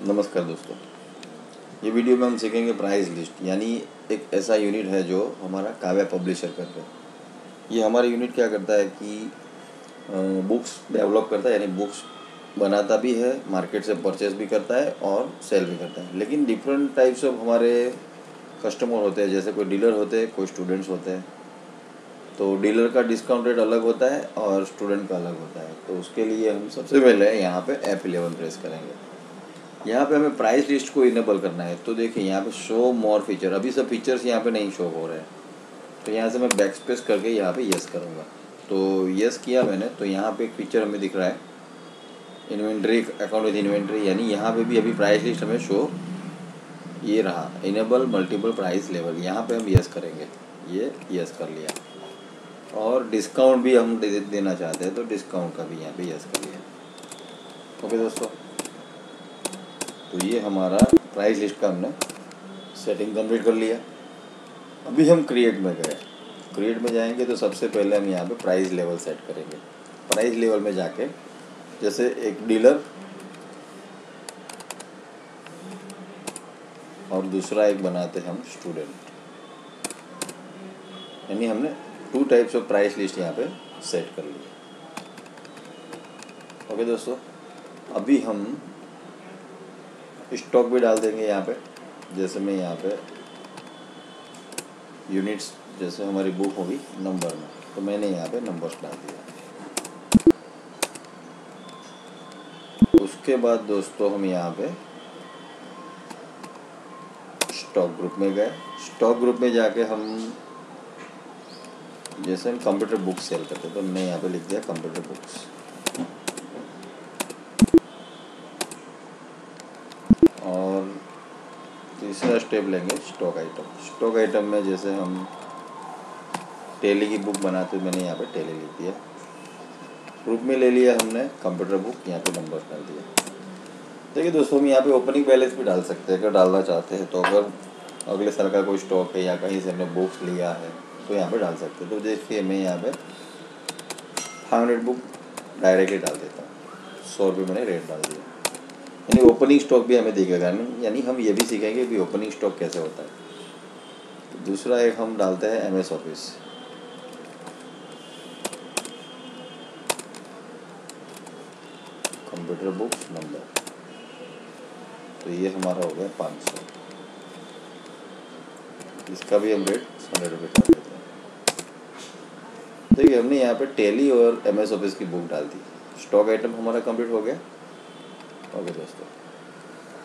नमस्कार दोस्तों, ये वीडियो में हम सीखेंगे प्राइस लिस्ट। यानी एक ऐसा यूनिट है जो हमारा काव्या पब्लिशर कर रहे हैं। ये हमारा यूनिट क्या करता है कि बुक्स डेवलप करता है, यानी बुक्स बनाता भी है, मार्केट से परचेज भी करता है और सेल भी करता है। लेकिन डिफरेंट टाइप्स ऑफ हमारे कस्टमर होते हैं, जैसे कोई डीलर होते हैं, कोई स्टूडेंट्स होते हैं। तो डीलर का डिस्काउंट रेट अलग होता है और स्टूडेंट का अलग होता है। तो उसके लिए हम सबसे पहले यहाँ पे F11 प्रेस करेंगे। यहाँ पे हमें प्राइस लिस्ट को इनेबल करना है। तो देखिए यहाँ पे शो मोर फीचर, अभी सब फीचर्स यहाँ पे नहीं शो हो रहे हैं। तो यहाँ से मैं बैक स्पेस करके यहाँ पे यस करूँगा। तो यस किया मैंने, तो यहाँ पे एक फीचर हमें दिख रहा है, इन्वेंट्री अकाउंट विद इन्वेंट्री। यानी यहाँ पे भी अभी प्राइस लिस्ट हमें शो ये रहा, इनेबल मल्टीपल प्राइस लेवल। यहाँ पे हम यस करेंगे, ये यस कर लिया। और डिस्काउंट भी हम देना चाहते हैं, तो डिस्काउंट का भी यहाँ पे यस कर लिया। ओके दोस्तों, तो ये हमारा प्राइस लिस्ट का हमने सेटिंग कंप्लीट कर लिया। अभी हम क्रिएट में गए। क्रिएट में जाएंगे तो सबसे पहले हम यहाँ पे प्राइस लेवल सेट करेंगे। प्राइस लेवल में जाके जैसे एक डीलर और दूसरा एक बनाते हैं हम स्टूडेंट। यानी हमने 2 टाइप्स ऑफ प्राइस लिस्ट यहाँ पे सेट कर लिया। ओके दोस्तों, अभी हम स्टॉक भी डाल देंगे यहाँ पे। जैसे मैं यहाँ पे यूनिट्स, जैसे हमारी बुक होगी नंबर में, तो मैंने यहाँ पे नंबर्स डाल दिया। उसके बाद दोस्तों हम यहाँ पे स्टॉक ग्रुप में गए। स्टॉक ग्रुप में जाके हम जैसे हम कंप्यूटर बुक्स सेल करते हैं, तो मैंने यहाँ पे लिख दिया कंप्यूटर बुक्स। और तीसरा स्टेप लेंगे स्टॉक आइटम। स्टॉक आइटम में जैसे हम टेली की बुक बनाते, मैंने यहाँ पे टेली लिख दिया। ग्रुप में ले लिया हमने कंप्यूटर बुक, यहाँ पे नंबर डाल दिया। देखिए दोस्तों, हम यहाँ पे ओपनिंग बैलेंस भी डाल सकते हैं अगर डालना चाहते हैं। तो अगर अगले साल का कोई स्टॉक है या कहीं से हमने बुक्स लिया है तो यहाँ पे डाल सकते हैं। तो देखिए मैं यहाँ पे 500 बुक डायरेक्टली डाल देता हूँ, 100 रुपये मैंने रेट डाल दिया। यानी ओपनिंग स्टॉक भी हमें दिखेगा। यानी हम ये भी सीखेंगे कि ओपनिंग स्टॉक कैसे होता है। तो दूसरा एक हम डालते हैं MS office. Computer books number, तो ये हमारा हो गया 500। इसका भी हम रेट 100 रुपये डाल देते हैं। देखिए हमने यहाँ पे टेली और MS ऑफिस की बुक डाल दी। स्टॉक आइटम हमारा कंप्लीट हो गया। ओके दोस्तों,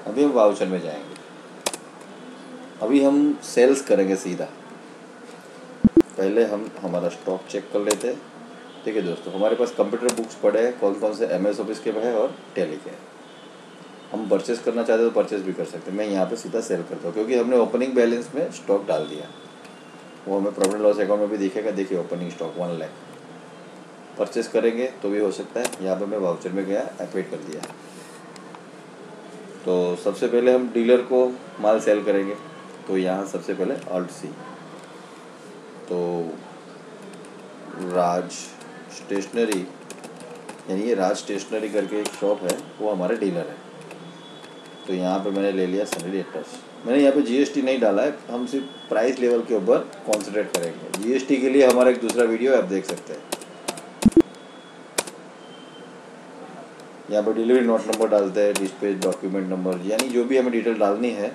अभी हम वाउचर में जाएंगे। अभी हम सेल्स करेंगे सीधा। पहले हम हमारा स्टॉक चेक कर लेते हैं। ठीक है दोस्तों, हमारे पास कंप्यूटर बुक्स पड़े हैं, कौन कौन से MS ऑफिस के है और टेली के। हम परचेस करना चाहते हैं तो परचेस भी कर सकते हैं। मैं यहाँ पे सीधा सेल करता हूँ, क्योंकि हमने ओपनिंग बैलेंस में स्टॉक डाल दिया। वो हमें प्रॉफिट लॉस अकाउंट में भी दिखेगा। देखिए ओपनिंग स्टॉक 1 लाख। परचेस करेंगे तो भी हो सकता है। यहाँ पे मैं वाउचर में गया, एपेड कर दिया। तो सबसे पहले हम डीलर को माल सेल करेंगे। तो यहाँ सबसे पहले Alt C, तो राज स्टेशनरी, यानी ये राज स्टेशनरी करके एक शॉप है, वो हमारा डीलर है। तो यहाँ पे मैंने ले लिया सनी डेटर्स। मैंने यहाँ पे GST नहीं डाला है, हम सिर्फ प्राइस लेवल के ऊपर कॉन्सेंट्रेट करेंगे। GST के लिए हमारा एक दूसरा वीडियो आप देख सकते हैं। यहाँ पर डिलीवरी नोट नंबर डालते हैं, डिस्पैच डॉक्यूमेंट नंबर, यानी जो भी हमें डिटेल डालनी है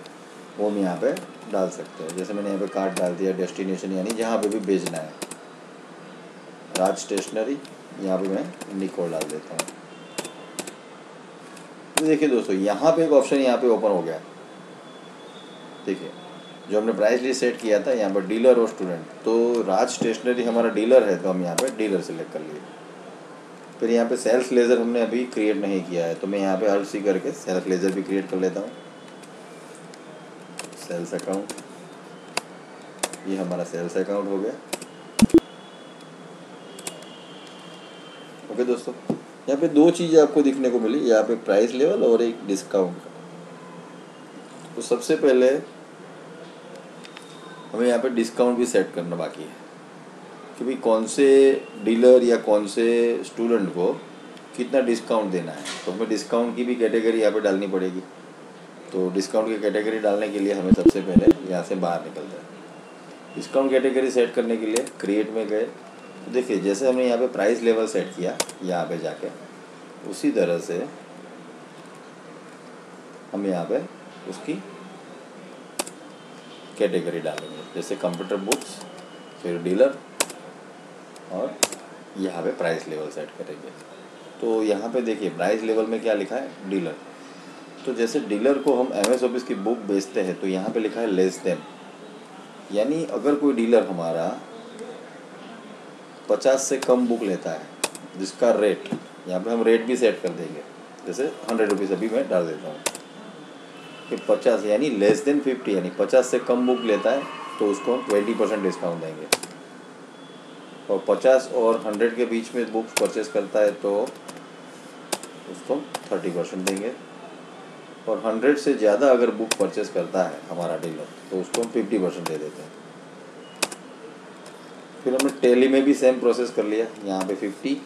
वो हम यहाँ पे डाल सकते हैं। जैसे मैंने यहाँ पे कार्ड डाल दिया, डेस्टिनेशन यानी जहाँ पे भी भेजना है, राज स्टेशनरी। यहाँ पे मैं निकोल डाल देता हूँ। तो देखिए दोस्तों, यहाँ पे एक ऑप्शन यहाँ पे ओपन हो गया। देखिए जो हमने प्राइस लिस्ट सेट किया था, यहाँ पर डीलर और स्टूडेंट। तो राज स्टेशनरी हमारा डीलर है, तो हम यहाँ पे डीलर सेलेक्ट कर लिए। फिर यहाँ पे सेल्स लेज़र हमने अभी क्रिएट नहीं किया है, तो मैं यहाँ पे Alt C करके सेल्स लेज़र भी क्रिएट कर लेता हूँ। सेल्स अकाउंट, ये हमारा सेल्स अकाउंट हो गया। ओके दोस्तों, यहाँ पे 2 चीज़ें आपको दिखने को मिली, यहाँ पे प्राइस लेवल और एक डिस्काउंट का। तो सबसे पहले हमें यहाँ पे डिस्काउंट भी सेट करना बाकी है कि भाई कौन से डीलर या कौन से स्टूडेंट को कितना डिस्काउंट देना है। तो हमें डिस्काउंट की भी कैटेगरी यहाँ पे डालनी पड़ेगी। तो डिस्काउंट की कैटेगरी डालने के लिए हमें सबसे पहले यहाँ से बाहर निकलना है। डिस्काउंट कैटेगरी सेट करने के लिए क्रिएट में गए तो देखिए जैसे हमने यहाँ पे प्राइस लेवल सेट किया यहाँ पे जाके, उसी तरह से हम यहाँ पे उसकी कैटेगरी डालेंगे, जैसे कंप्यूटर बुक्स, फिर डीलर, और यहाँ पे प्राइस लेवल सेट करेंगे। तो यहाँ पे देखिए प्राइस लेवल में क्या लिखा है, डीलर। तो जैसे डीलर को हम MS ऑफिस की बुक बेचते हैं तो यहाँ पे लिखा है लेस देन, यानी अगर कोई डीलर हमारा 50 से कम बुक लेता है जिसका रेट, यहाँ पे हम रेट भी सेट कर देंगे, जैसे 100 रुपीज़ अभी मैं डाल देता हूँ कि 50 यानी लेस देन 50, यानी 50 से कम बुक लेता है तो उसको हम 20% डिस्काउंट देंगे, और 50 और 100 के बीच में बुक्स परचेस करता है तो उसको 30% देंगे, और 100 से ज़्यादा अगर बुक परचेस करता है हमारा डीलर तो उसको हम 50% दे देते हैं। फिर हमने टैली में भी सेम प्रोसेस कर लिया, यहाँ पे 50,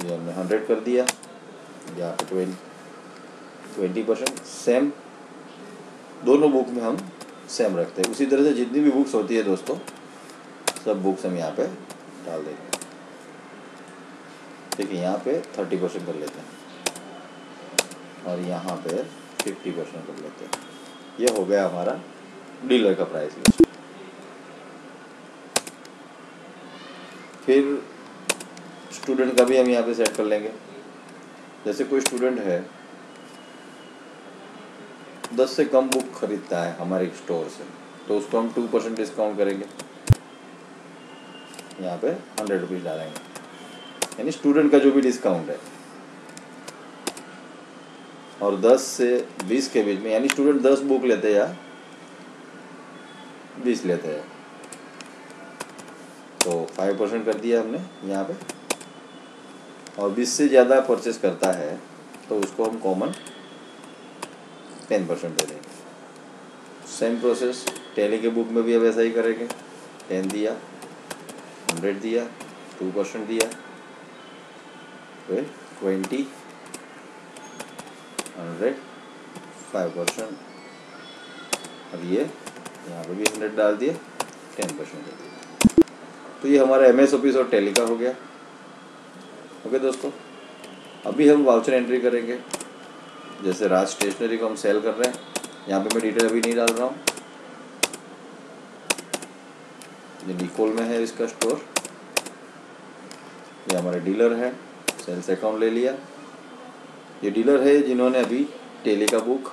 ये हमने 100 कर दिया, यहाँ पे 20%, सेम दोनों बुक में हम सेम रखते हैं। उसी तरह से जितनी भी बुक्स होती है दोस्तों, सब बुक्स हम यहाँ पे डाल देंगे। देखिए यहाँ पे 30% कर लेते हैं और यहाँ पे 50% कर लेते हैं। ये हो गया हमारा डीलर का प्राइस लिस्ट। फिर स्टूडेंट का भी हम यहाँ पे सेट कर लेंगे। जैसे कोई स्टूडेंट है 10 से कम बुक खरीदता है हमारे स्टोर से तो उसको हम 2% डिस्काउंट करेंगे, यहाँ पे 100 रुपीज़ डालेंगे, यानी स्टूडेंट का जो भी डिस्काउंट है। और 10 से 20 के बीच में, यानी स्टूडेंट 10 बुक लेते हैं या 20 लेते हैं तो 5% कर दिया हमने यहाँ पे, और 20 से ज़्यादा परचेस करता है तो उसको हम कॉमन 10% दे देंगे। सेम प्रोसेस टैली के बुक में भी अब ऐसा ही करेंगे। 10 दिया, 100 दिया, 2% दिया, फिर 20, 100, 5%, और ये यहाँ पे भी 100 डाल दिए, 10% दे दिया। तो ये हमारा MS ऑफिस और टैली का हो गया। ओके दोस्तों, अभी हम वाउचर एंट्री करेंगे। जैसे राज स्टेशनरी को हम सेल कर रहे हैं, यहाँ पे मैं डिटेल अभी नहीं डाल रहा हूँ। ये निकोल में है इसका स्टोर, ये हमारे डीलर है, सेल्स अकाउंट ले लिया। ये डीलर है जिन्होंने अभी टैली का बुक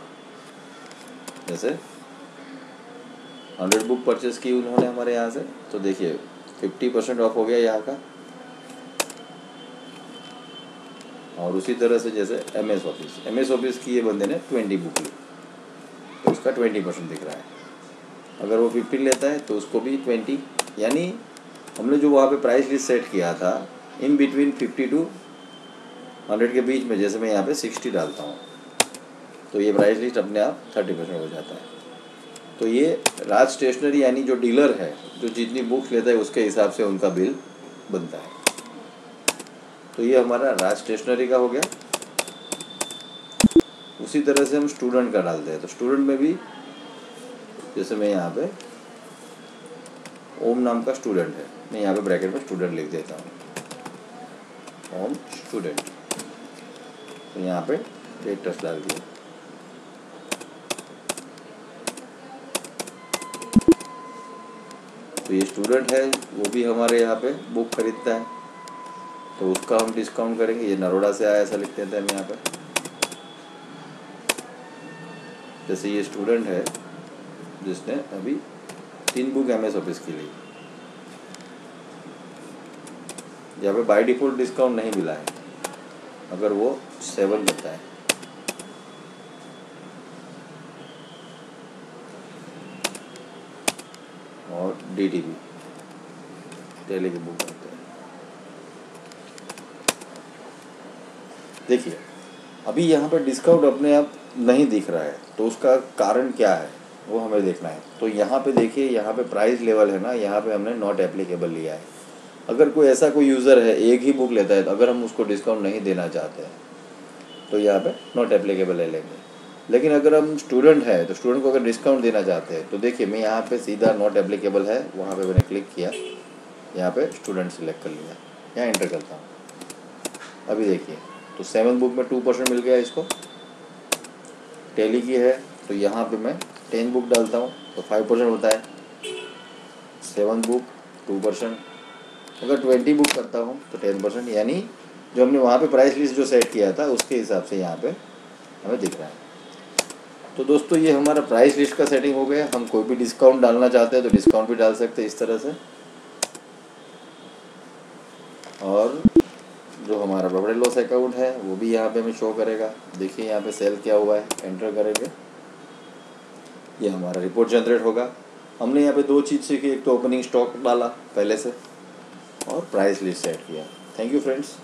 जैसे 100 बुक परचेस की उन्होंने हमारे यहाँ से, तो देखिए 50% ऑफ हो गया यहाँ का। और उसी तरह से जैसे MS ऑफिस की ये बंदे ने 20 बुक ली तो उसका 20% दिख रहा है। अगर वो 15 लेता है तो उसको भी 20, यानी हमने जो वहाँ पे प्राइस लिस्ट सेट किया था इन बिटवीन 50 टू 100 के बीच में, जैसे मैं यहाँ पे 60 डालता हूँ तो ये प्राइस लिस्ट अपने आप 30% हो जाता है। तो ये राज स्टेशनरी यानी जो डीलर है, जो जितनी बुक्स लेता है उसके हिसाब से उनका बिल बनता है। तो ये हमारा राज स्टेशनरी का हो गया। उसी तरह से हम स्टूडेंट का डालते हैं, तो स्टूडेंट में भी जैसे मैं यहाँ पे ओम नाम का स्टूडेंट है, मैं यहाँ पे ब्रैकेट में स्टूडेंट लिख देता हूँ, ओम स्टूडेंट, तो यहाँ पे डेटर्स डाल दिया। तो ये स्टूडेंट है, वो भी हमारे यहाँ पे बुक खरीदता है तो उसका हम डिस्काउंट करेंगे। ये नरोड़ा से आया ऐसा लिख देते हैं हम यहाँ पे। जैसे ये स्टूडेंट है जिसने अभी 3 बुक MS ऑफिस की ली, यहाँ पे बाय डिफ़ॉल्ट डिस्काउंट नहीं मिला है, अगर वो 7 लेता है और DTB टैली की बुक करते हैं। देखिए अभी यहाँ पर डिस्काउंट अपने आप नहीं दिख रहा है, तो उसका कारण क्या है वो हमें देखना है। तो यहाँ पे देखिए, यहाँ पे प्राइस लेवल है ना, यहाँ पे हमने नॉट एप्लीकेबल लिया है। अगर कोई ऐसा कोई यूज़र है एक ही बुक लेता है, तो अगर हम उसको डिस्काउंट नहीं देना चाहते हैं तो यहाँ पे नॉट एप्लीकेबल ले लेंगे। लेकिन अगर हम स्टूडेंट है तो स्टूडेंट को अगर डिस्काउंट देना चाहते हैं तो देखिए मैं यहाँ पे सीधा नॉट एप्लीकेबल है, वहाँ पे मैंने क्लिक किया, यहाँ पे स्टूडेंट सेलेक्ट कर लिया, यहाँ एंटर करता हूँ। अभी देखिए तो 7 बुक में 2% मिल गया इसको। टैली की है तो यहाँ पे मैं 10 बुक डालता हूँ तो 5% होता है। 7 बुक 2%, अगर 20 बुक करता हूँ तो 10%, यानी जो हमने वहाँ पे प्राइस लिस्ट जो सेट किया था उसके हिसाब से यहाँ पे हमें दिख रहा है। तो दोस्तों ये हमारा प्राइस लिस्ट का सेटिंग हो गया। हम कोई भी डिस्काउंट डालना चाहते हैं तो डिस्काउंट भी डाल सकते हैं इस तरह से। और जो हमारा प्रॉफिट एंड लॉस अकाउंट है वो भी यहाँ पे हमें शो करेगा। देखिए यहाँ पे सेल क्या हुआ है, एंटर करेंगे, ये हमारा रिपोर्ट जनरेट होगा। हमने यहाँ पे 2 चीज़ सीखी, एक तो ओपनिंग स्टॉक डाला पहले से और प्राइस लिस्ट सेट किया। Thank you friends.